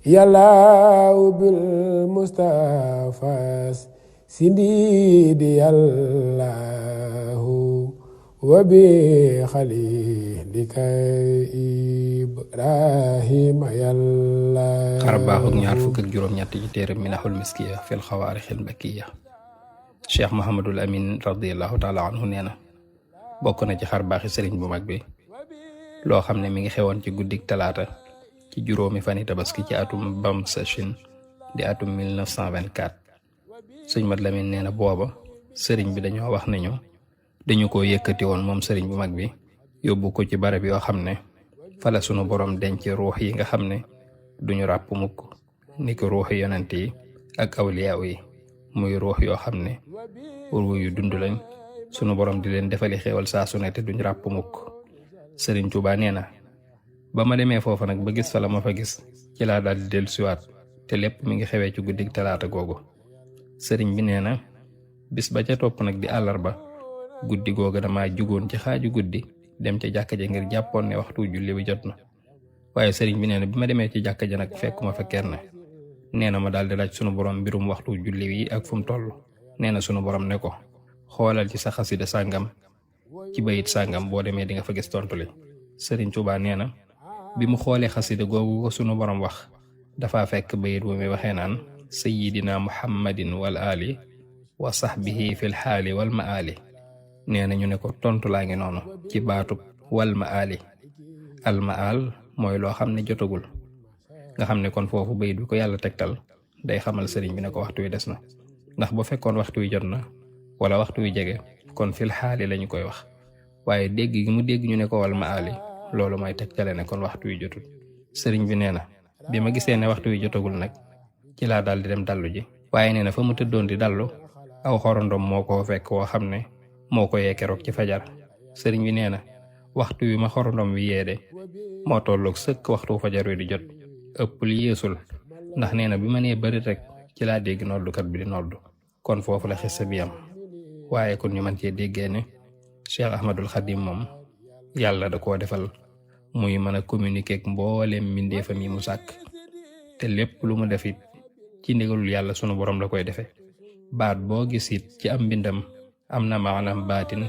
yàllaaw bil Mustafa sindidi yàllaahu wa bi xalilika Ibrahima yàlla. xar baaxug ñaar fukk ak juróom-ñett ci téere Minahul Miskiya fil xawaarixil mbakkiya. Cheikh Mouhamadul Amin radiyallahu taala anhu nee na bokk na ci xar baaxi sëriñ bu mag bi loo xam ne mi ngi xewoon ci guddik talaata ci juróomi fani tabaski ci atum bam sachin di atum 1924. sëñ Mat Lamin nee na booba sëriñ bi dañoo wax ne ñu dañu ko yëkkati woon moom sëriñ bu mag bi yóbbu ko ci barab yoo xam ne fala sunu borom denc ruux yi nga xam ne duñu ràpp mukk ni ko ruuxi yonent yi ak awliyaaw yi muy ruux yoo xam ne ruux yu dund lañ sunu borom di leen defali xéewal saa su ne te duñu ràpp mukk. sëriñ Tuubaa nee na ba ma demee foofa nag ba gis fa la ma fa gis ci laa daal di dellusiwaat te lépp mi ngi xewee ci guddig talaata googu. sëriñ bi nee na bis ba ca topp nag di àllarba guddi googu dama jugoon ci xaaju guddi dem ca jàkka ja ngir jàppoon ne waxtu julli bi jot na. waaye sëriñ bi nee na bi ma demee ci jàkka ja nag fekkuma fa kenn. nee na ma daal di laaj sunu borom mbirum waxtu julli wi ak fu mu toll. nee na sunu borom ne ko xoolal ci sa xasida sàngam ci bayit sàngam boo demee di nga fa gis tontu li. sëriñ Tuubaa nee na bi mu xoolee xasida googu ko sunu borom wax dafa fekk bayit bu muy waxee naan sayyidina muhammadin wal ali wa sahbihi fil xaali wal maali. nee na ñu ne ko tontu laa ngi noonu ci baatub wal maali. al maal mooy loo xam ne jotagul nga xam ne kon foofu bayit bi ko yàlla tegtal day xamal sëriñ bi ne ko waxtu wi des na ndax bu fekkoon waxtu wi jot na wala waxtu wi jege kon fil xaali lañu koy wax waaye dégg gi mu dégg ñu ne ko wal maali loolu mooy tegtale ne kon waxtu wi jotul. sëriñ bi nee na bi ma gisee ne waxtu wi jotagul nag ci laa daal di dem dallu ji. waaye nee na fa mu tëddoon di dallu aw xorondom moo ko fekk woo xam ne moo ko yee keroog ci fajar. sëriñ bi nee na waxtu wi ma xorondom wi yeede moo tolloog sëkk waxtu fajar wi di jot ëpp li yeesul ndax nee na bi ma nee bëri rek ci laa dégg noddukat bi di noddu. kon foofu la xissa bi am. waaye kon ñu mën cee déggee ne Cheikh Ahmadul Xadim moom yàlla da koo defal muy mën a communiquer ak mbooleem mbindeefam yi mu sàkk te lépp lu mu def it ci ndigalul yàlla sunu borom la koy defee. baat boo gis it ci am mbindam am na maanaam baatin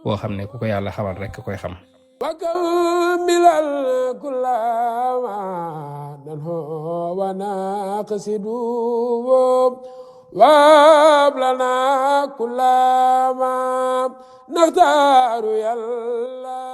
boo xam ne ku ko yàlla xamal rek koy xam. وكمل كل ما ننهو ونقصد وابلنا كل ما نختار يلا